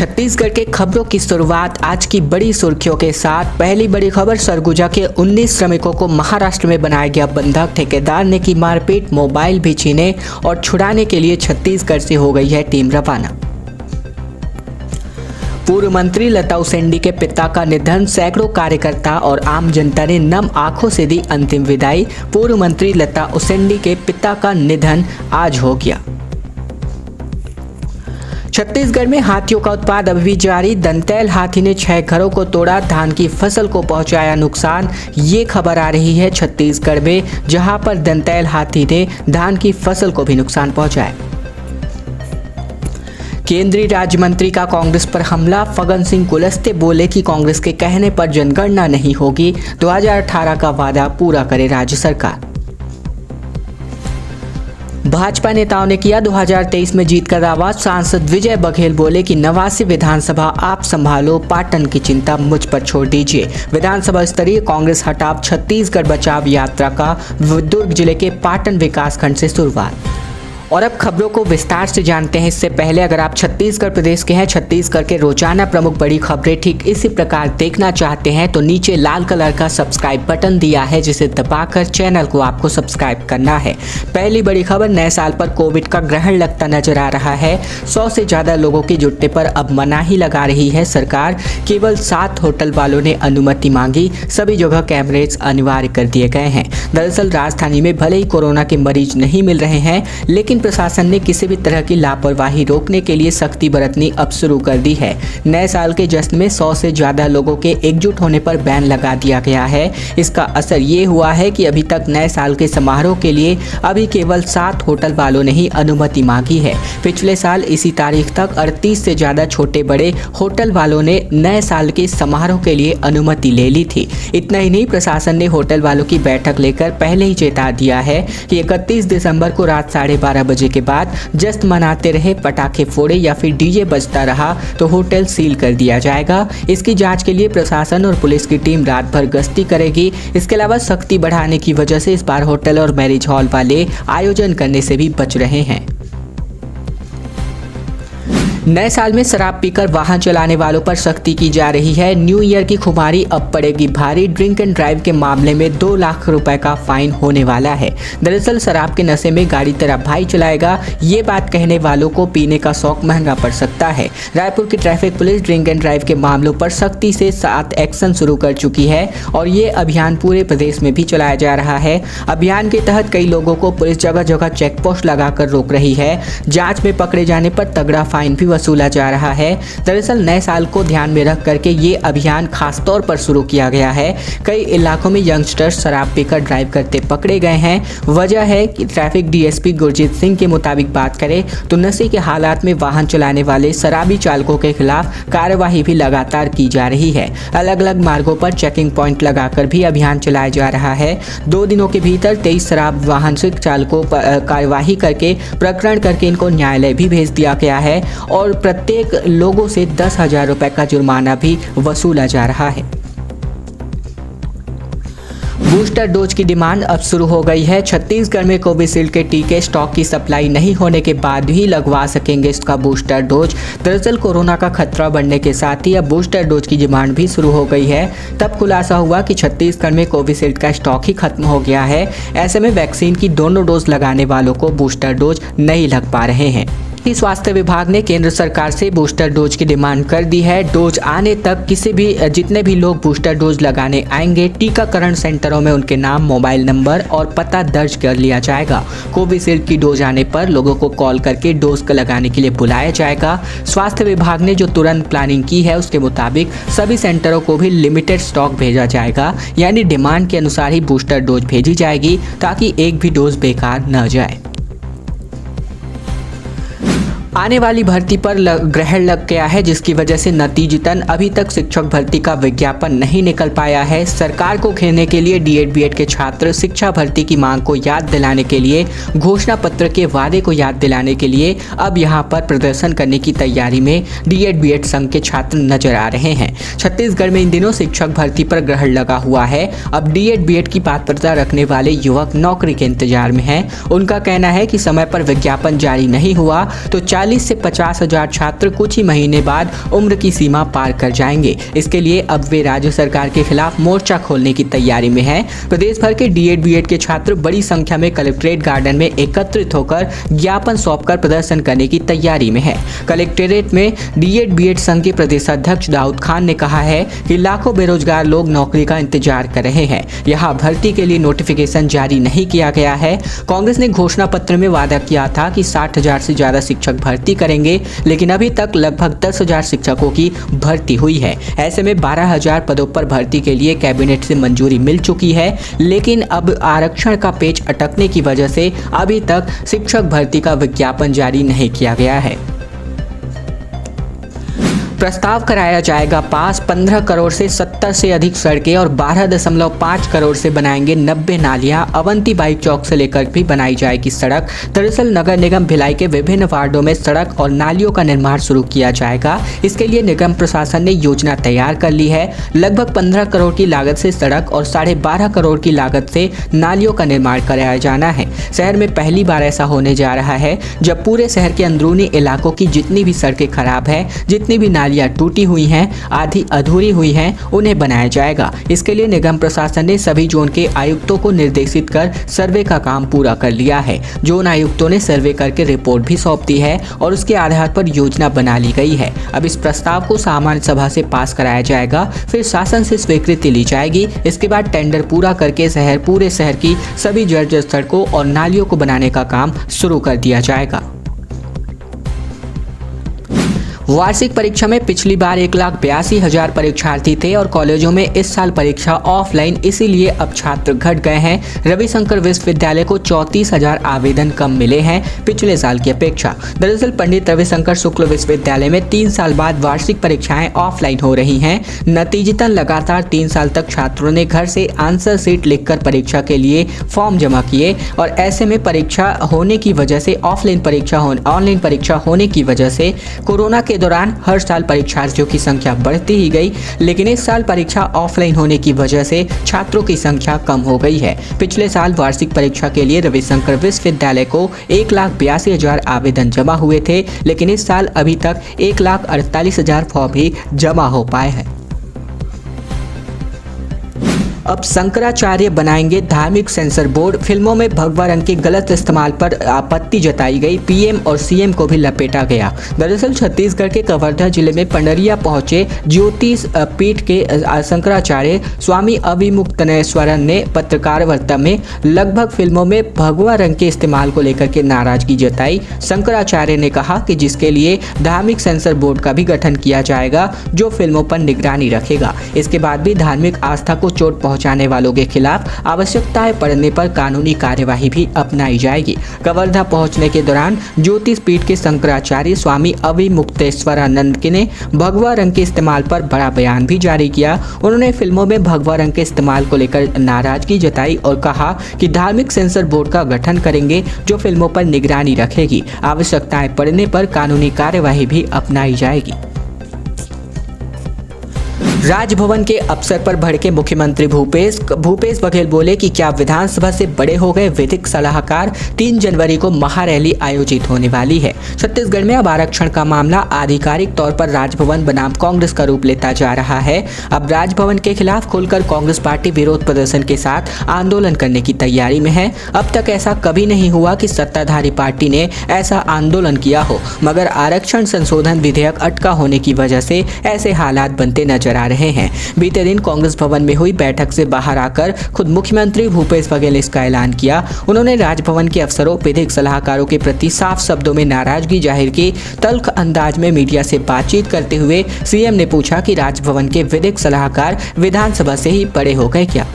छत्तीसगढ़ के खबरों की शुरुआत आज की बड़ी सुर्खियों के साथ। पहली बड़ी खबर, सरगुजा के 19 श्रमिकों को महाराष्ट्र में बनाया गया बंधक, ठेकेदार ने की मारपीट, मोबाइल भी छीने और छुड़ाने के लिए छत्तीसगढ़ से हो गई है टीम रवाना। पूर्व मंत्री लता उसेंडी के पिता का निधन, सैकड़ों कार्यकर्ता और आम जनता ने नम आंखों से दी अंतिम विदाई। पूर्व मंत्री लता उसेंडी के पिता का निधन आज हो गया। छत्तीसगढ़ में हाथियों का उत्पात अभी भी जारी, दंतैल हाथी ने 6 घरों को तोड़ा, धान की फसल को पहुंचाया नुकसान। ये खबर आ रही है छत्तीसगढ़ में, जहां पर दंतैल हाथी ने धान की फसल को भी नुकसान पहुंचाया। केंद्रीय राज्य मंत्री का कांग्रेस पर हमला, फग्गन सिंह कुलस्ते बोले कि कांग्रेस के कहने पर जनगणना नहीं होगी, 2018 का वादा पूरा करे राज्य सरकार। भाजपा नेताओं ने किया 2023 में जीत का दावा, सांसद विजय बघेल बोले कि 89 विधानसभा आप संभालो, पाटन की चिंता मुझ पर छोड़ दीजिए। विधानसभा स्तरीय कांग्रेस हटाव छत्तीसगढ़ बचाव यात्रा का दुर्ग जिले के पाटन विकासखंड से शुरुआत। और अब खबरों को विस्तार से जानते हैं। इससे पहले अगर आप छत्तीसगढ़ प्रदेश के हैं, छत्तीसगढ़ के रोजाना प्रमुख बड़ी खबरें ठीक इसी प्रकार देखना चाहते हैं तो नीचे लाल कलर का सब्सक्राइब बटन दिया है, जिसे दबाकर चैनल को आपको सब्सक्राइब करना है। पहली बड़ी खबर, नए साल पर कोविड का ग्रहण लगता नजर आ रहा है। 100 से ज्यादा लोगों के जुटने पर अब मनाही लगा रही है सरकार। केवल 7 होटल वालों ने अनुमति मांगी, सभी जगह कैमरेज अनिवार्य कर दिए गए हैं। दरअसल राजधानी में भले ही कोरोना के मरीज नहीं मिल रहे हैं, लेकिन प्रशासन ने किसी भी तरह की लापरवाही रोकने के लिए सख्ती बरतनी अब शुरू कर दी है। नए साल के जश्न में 100 से ज्यादा लोगों के एकजुट होने पर बैन लगा दिया गया है। इसका असर ये हुआ है कि अभी तक नए साल के समारोह के लिए अभी केवल 7 होटल वालों ने ही अनुमति मांगी है। पिछले साल इसी तारीख तक 38 से ज्यादा छोटे बड़े होटल वालों ने नए साल के समारोह के लिए अनुमति ले ली थी। इतना ही नहीं, प्रशासन ने होटल वालों की बैठक लेकर पहले ही चेता दिया है कि 31 दिसंबर को रात 12:30 बजे के बाद जश्न मनाते रहे, पटाखे फोड़े या फिर डीजे बजता रहा तो होटल सील कर दिया जाएगा। इसकी जांच के लिए प्रशासन और पुलिस की टीम रात भर गश्ती करेगी। इसके अलावा सख्ती बढ़ाने की वजह से इस बार होटल और मैरिज हॉल वाले आयोजन करने से भी बच रहे हैं। नए साल में शराब पीकर वाहन चलाने वालों पर सख्ती की जा रही है। न्यू ईयर की खुमारी अब पड़ेगी भारी। ड्रिंक एंड ड्राइव के मामले में 2 लाख रुपए का फाइन होने वाला है। दरअसल शराब के नशे में गाड़ी तेरा भाई चलाएगा, ये बात कहने वालों को पीने का शौक महंगा पड़ सकता है। रायपुर की traffic police drink and drive के मामलों पर सख्ती से 7 एक्शन शुरू कर चुकी है और ये अभियान पूरे प्रदेश में भी चलाया जा रहा है। अभियान के तहत कई लोगों को पुलिस जगह जगह चेक पोस्ट लगाकर रोक रही है। जाँच में पकड़े जाने पर तगड़ा फाइन भी वसूला जा रहा है। दरअसल नए साल को ध्यान में रख करके ये अभियान खास तौर पर शुरू किया गया है। कई इलाकों में यंगस्टर्स शराब पीकर ड्राइव करते पकड़े गए हैं। वजह है कि ट्रैफिक डीएसपी गुरजीत सिंह के मुताबिक बात करें तो नशे के हालात में वाहन चलाने वाले शराबी चालकों के खिलाफ कार्यवाही भी लगातार की जा रही है। अलग अलग मार्गों पर चेकिंग पॉइंट लगाकर भी अभियान चलाया जा रहा है। 2 दिनों के भीतर 23 शराब वाहन से चालकों पर कार्यवाही करके प्रकरण करके इनको न्यायालय भी भेज दिया गया है और प्रत्येक लोगों से 10,000 रुपए का जुर्माना भी वसूला जा रहा है। बूस्टर डोज की डिमांड अब शुरू हो गई है। छत्तीसगढ़ में कोविशील्ड के टीके स्टॉक की सप्लाई नहीं होने के बाद भी लगवा सकेंगे इसका बूस्टर डोज। दरअसल कोरोना का खतरा बढ़ने के साथ ही अब बूस्टर डोज की डिमांड भी शुरू हो गई है। तब खुलासा हुआ कि छत्तीसगढ़ में कोविशील्ड का स्टॉक ही खत्म हो गया है। ऐसे में वैक्सीन की दोनों डोज लगाने वालों को बूस्टर डोज नहीं लग पा रहे हैं। स्वास्थ्य विभाग ने केंद्र सरकार से बूस्टर डोज की डिमांड कर दी है। डोज आने तक जितने भी लोग बूस्टर डोज लगाने आएंगे, टीकाकरण सेंटरों में उनके नाम, मोबाइल नंबर और पता दर्ज कर लिया जाएगा। कोविशील्ड की डोज आने पर लोगों को कॉल करके डोज लगाने के लिए बुलाया जाएगा। स्वास्थ्य विभाग ने जो तुरंत प्लानिंग की है उसके मुताबिक सभी सेंटरों को भी लिमिटेड स्टॉक भेजा जाएगा, यानी डिमांड के अनुसार ही बूस्टर डोज भेजी जाएगी ताकि एक भी डोज बेकार न जाए। आने वाली भर्ती पर ग्रहण लग गया है, जिसकी वजह से नतीजतन अभी तक शिक्षक भर्ती का विज्ञापन नहीं निकल पाया है। सरकार को घेरने के लिए डीएड बीएड के छात्र शिक्षा भर्ती की मांग को याद दिलाने के लिए, घोषणा पत्र के वादे को याद दिलाने के लिए अब यहां पर प्रदर्शन करने की तैयारी में डीएड बीएड संघ के छात्र नजर आ रहे हैं। छत्तीसगढ़ में इन दिनों शिक्षक भर्ती पर ग्रहण लगा हुआ है। अब डीएड बीएड की पात्रता रखने वाले युवक नौकरी के इंतजार में हैं। उनका कहना है कि समय पर विज्ञापन जारी नहीं हुआ तो 40 से 50 हजार छात्र कुछ ही महीने बाद उम्र की सीमा पार कर जाएंगे। इसके लिए अब वे राज्य सरकार के खिलाफ मोर्चा खोलने की तैयारी में है। प्रदेश भर के डीएड बीएड के छात्र बड़ी संख्या में कलेक्ट्रेट गार्डन में एकत्रित होकर ज्ञापन सौंपकर प्रदर्शन करने की तैयारी में है। कलेक्ट्रेट में डीएड बीएड संघ के प्रदेश अध्यक्ष दाऊद खान ने कहा है कि लाखों बेरोजगार लोग नौकरी का इंतजार कर रहे हैं। यहाँ भर्ती के लिए नोटिफिकेशन जारी नहीं किया गया है। कांग्रेस ने घोषणा पत्र में वादा किया था कि 60,000 से ज्यादा शिक्षक भर्ती करेंगे, लेकिन अभी तक लगभग 10,000 शिक्षकों की भर्ती हुई है। ऐसे में 12,000 पदों पर भर्ती के लिए कैबिनेट से मंजूरी मिल चुकी है, लेकिन अब आरक्षण का पेच अटकने की वजह से अभी तक शिक्षक भर्ती का विज्ञापन जारी नहीं किया गया है। प्रस्ताव कराया जाएगा पास। 15 करोड़ से 70 से अधिक सड़कें और 12.5 करोड़ से बनाएंगे 90 नालियां। अवंती बाइक चौक से लेकर भी बनाई जाएगी सड़क। दरअसल नगर निगम भिलाई के विभिन्न वार्डों में सड़क और नालियों का निर्माण शुरू किया जाएगा। इसके लिए निगम प्रशासन ने योजना तैयार कर ली है। लगभग 15 करोड़ की लागत से सड़क और 12.5 करोड़ की लागत से नालियों का निर्माण कराया जाना है। शहर में पहली बार ऐसा होने जा रहा है जब पूरे शहर के अंदरूनी इलाकों की जितनी भी सड़कें खराब है, जितनी भी नालियां टूटी हुई हैं, आधी अधूरी हुई हैं, उन्हें बनाया जाएगा। इसके लिए निगम प्रशासन ने सभी जोन के आयुक्तों को निर्देशित कर सर्वे का काम पूरा कर लिया है। जोन आयुक्तों ने सर्वे करके रिपोर्ट भी सौंप दी है और उसके आधार पर योजना बना ली गई है। अब इस प्रस्ताव को सामान्य सभा से पास कराया जाएगा, फिर शासन से स्वीकृति ली जाएगी। इसके बाद टेंडर पूरा करके पूरे शहर की सभी जर्जर सड़कों और नालियों को बनाने का काम शुरू कर दिया जाएगा। वार्षिक परीक्षा में पिछली बार 1,82,000 परीक्षार्थी थे और कॉलेजों में इस साल परीक्षा ऑफलाइन, इसीलिए अब छात्र घट गए हैं। रविशंकर विश्वविद्यालय को 34,000 आवेदन कम मिले हैं पिछले साल की अपेक्षा। दरअसल पंडित रविशंकर शुक्ल विश्वविद्यालय में 3 साल बाद वार्षिक परीक्षाएं ऑफलाइन हो रही हैं। नतीजतन लगातार 3 साल तक छात्रों ने घर से आंसर शीट लिखकर परीक्षा के लिए फॉर्म जमा किए और ऐसे में परीक्षा होने की वजह से ऑनलाइन परीक्षा होने की वजह से कोरोना के दौरान हर साल परीक्षार्थियों की संख्या बढ़ती ही गई, लेकिन इस साल परीक्षा ऑफलाइन होने की वजह से छात्रों की संख्या कम हो गई है। पिछले साल वार्षिक परीक्षा के लिए रविशंकर विश्वविद्यालय को 1,82,000 आवेदन जमा हुए थे, लेकिन इस साल अभी तक 1,48,000 फॉर्म ही जमा हो पाए हैं। अब शंकराचार्य बनाएंगे धार्मिक सेंसर बोर्ड। फिल्मों में भगवा रंग के गलत इस्तेमाल पर आपत्ति जताई गई। पीएम और सीएम को भी लपेटा गया। दरअसल छत्तीसगढ़ के कवर्धा जिले में पंडरिया पहुंचे ज्योतिष पीठ के शंकराचार्य स्वामी अविमुक्तनेश्वरन ने पत्रकार वार्ता में लगभग फिल्मों में भगवा रंग के इस्तेमाल को लेकर के नाराजगी जताई। शंकराचार्य ने कहा कि जिसके लिए धार्मिक सेंसर बोर्ड का भी गठन किया जाएगा, जो फिल्मों पर निगरानी रखेगा। इसके बाद भी धार्मिक आस्था को चोट पहुंचाने वालों के खिलाफ आवश्यकता पड़ने पर कानूनी कार्यवाही भी अपनाई जाएगी। कवर्धा पहुंचने के दौरान ज्योतिष पीठ के शंकराचार्य स्वामी अविमुक्तेश्वरानंद ने भगवा रंग के इस्तेमाल पर बड़ा बयान भी जारी किया। उन्होंने फिल्मों में भगवा रंग के इस्तेमाल को लेकर नाराजगी जताई और कहा कि धार्मिक सेंसर बोर्ड का गठन करेंगे, जो फिल्मों पर निगरानी रखेगी। आवश्यकताएं पड़ने पर कानूनी कार्यवाही भी अपनाई जाएगी। राजभवन के अवसर पर भड़के मुख्यमंत्री भूपेश बघेल बोले कि क्या विधानसभा से बड़े हो गए विधिक सलाहकार। 3 जनवरी को महारैली आयोजित होने वाली है। छत्तीसगढ़ में अब आरक्षण का मामला आधिकारिक तौर पर राजभवन बनाम कांग्रेस का रूप लेता जा रहा है। अब राजभवन के खिलाफ खुलकर कांग्रेस पार्टी विरोध प्रदर्शन के साथ आंदोलन करने की तैयारी में है। अब तक ऐसा कभी नहीं हुआ कि सत्ताधारी पार्टी ने ऐसा आंदोलन किया हो, मगर आरक्षण संशोधन विधेयक अटका होने की वजह से ऐसे हालात बनते नजर आ रहे हैं। बीते दिन कांग्रेस भवन में हुई बैठक से बाहर आकर खुद मुख्यमंत्री भूपेश बघेल ने इसका ऐलान किया। उन्होंने राजभवन के अफसरों, विधिक सलाहकारों के प्रति साफ शब्दों में नाराजगी जाहिर की। तल्ख अंदाज में मीडिया से बातचीत करते हुए सीएम ने पूछा कि राजभवन के विधिक सलाहकार विधानसभा से ही बड़े हो गए क्या।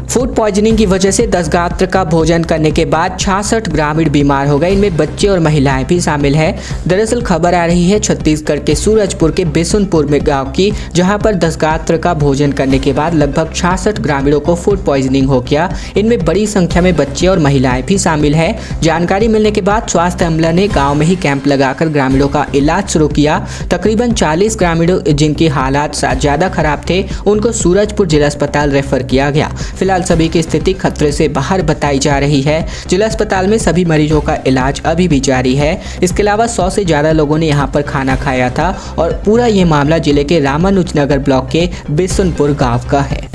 फूड पॉइजनिंग की वजह से 10 गात्र का भोजन करने के बाद 66 ग्रामीण बीमार हो गए। इनमें बच्चे और महिलाएं भी शामिल है। दरअसल खबर आ रही है छत्तीसगढ़ के सूरजपुर के बिशुनपुर में गांव की, जहां पर 10 गात्र का भोजन करने के बाद लगभग 66 ग्रामीणों को फूड पॉइजनिंग हो गया। इनमें बड़ी संख्या में बच्चे और महिलाएं भी शामिल है। जानकारी मिलने के बाद स्वास्थ्य अमला ने गाँव में ही कैंप लगाकर ग्रामीणों का इलाज शुरू किया। तकरीबन 40 ग्रामीणों जिनकी हालात ज्यादा खराब थे, उनको सूरजपुर जिला अस्पताल रेफर किया गया। फिलहाल फिलहाल सभी की स्थिति खतरे से बाहर बताई जा रही है। जिला अस्पताल में सभी मरीजों का इलाज अभी भी जारी है। इसके अलावा 100 से ज़्यादा लोगों ने यहाँ पर खाना खाया था और पूरा ये मामला जिले के रामानुजनगर ब्लॉक के बिशुनपुर गांव का है।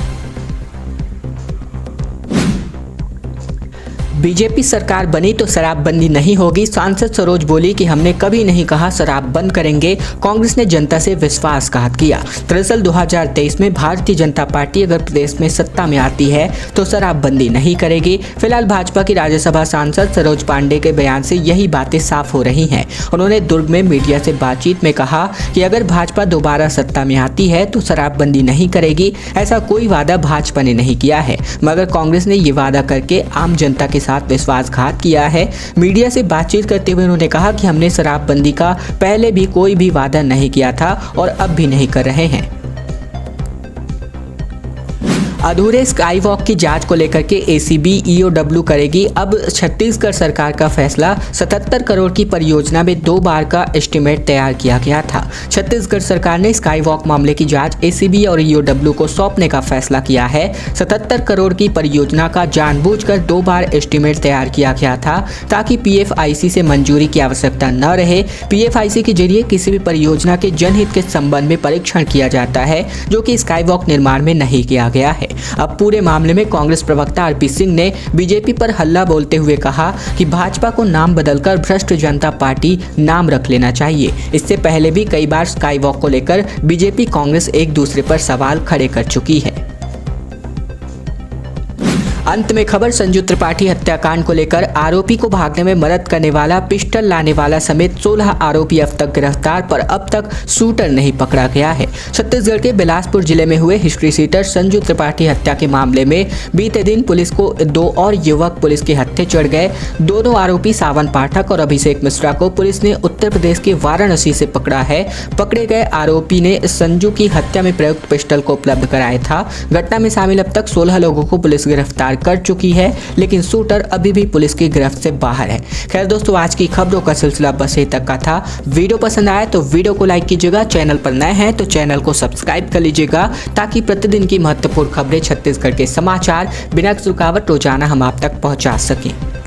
बीजेपी सरकार बनी तो शराबबंदी नहीं होगी। सांसद सरोज बोली कि हमने कभी नहीं कहा शराब बंद करेंगे, कांग्रेस ने जनता से विश्वासघात किया। दरअसल 2023 में भारतीय जनता पार्टी अगर प्रदेश में सत्ता में आती है तो शराबबंदी नहीं करेगी। फिलहाल भाजपा की राज्यसभा सांसद सरोज पांडे के बयान से यही बातें साफ हो रही हैं। उन्होंने दुर्ग में मीडिया से बातचीत में कहा कि अगर भाजपा दोबारा सत्ता में आती है तो शराबबंदी नहीं करेगी। ऐसा कोई वादा भाजपा ने नहीं किया है, मगर कांग्रेस ने ये वादा करके आम जनता के साथ विश्वासघात किया है। मीडिया से बातचीत करते हुए उन्होंने कहा कि हमने शराबबंदी का पहले भी कोई भी वादा नहीं किया था और अब भी नहीं कर रहे हैं। अधूरे स्काई वॉक की जांच को लेकर के एसीबी ईओडब्ल्यू करेगी। अब छत्तीसगढ़ सरकार का फैसला 77 करोड़ की परियोजना में 2 बार का एस्टीमेट तैयार किया गया था। छत्तीसगढ़ सरकार ने स्काई वॉक मामले की जांच एसीबी और ईओडब्ल्यू को सौंपने का फैसला किया है। 77 करोड़ की परियोजना का जानबूझकर 2 बार एस्टीमेट तैयार किया गया था ताकि पीएफआईसी से मंजूरी की आवश्यकता न रहे। पीएफआईसी के जरिए किसी भी परियोजना के जनहित के संबंध में परीक्षण किया जाता है, जो कि स्काई वॉक निर्माण में नहीं किया गया है। अब पूरे मामले में कांग्रेस प्रवक्ता आरपी सिंह ने बीजेपी पर हल्ला बोलते हुए कहा कि भाजपा को नाम बदलकर भ्रष्ट जनता पार्टी नाम रख लेना चाहिए। इससे पहले भी कई बार स्काई वॉक को लेकर बीजेपी कांग्रेस एक दूसरे पर सवाल खड़े कर चुकी है। अंत में खबर संजू त्रिपाठी हत्याकांड को लेकर आरोपी को भागने में मदद करने वाला, पिस्टल लाने वाला समेत 16 आरोपी अब तक गिरफ्तार, पर अब तक शूटर नहीं पकड़ा गया है। छत्तीसगढ़ के बिलासपुर जिले में हुए हिस्ट्री सीटर संजू त्रिपाठी हत्या के मामले में बीते दिन पुलिस को 2 और युवक पुलिस के हत्थे चढ़ गए। दोनों आरोपी सावन पाठक और अभिषेक मिश्रा को पुलिस ने उत्तर प्रदेश के वाराणसी से पकड़ा है। पकड़े गए आरोपी ने संजू की हत्या में प्रयुक्त पिस्टल को उपलब्ध कराया था। घटना में शामिल अब तक 16 लोगों को पुलिस गिरफ्तार कर चुकी है, लेकिन शूटर अभी भी पुलिस की गिरफ्त से बाहर है। खैर दोस्तों, आज की खबरों का सिलसिला बस यहीं तक का था। वीडियो पसंद आया तो वीडियो को लाइक कीजिएगा। चैनल पर नए हैं तो चैनल को सब्सक्राइब कर लीजिएगा, ताकि प्रतिदिन की महत्वपूर्ण खबरें, छत्तीसगढ़ के समाचार बिना रुकावट रोजाना हम आप तक पहुंचा सकें।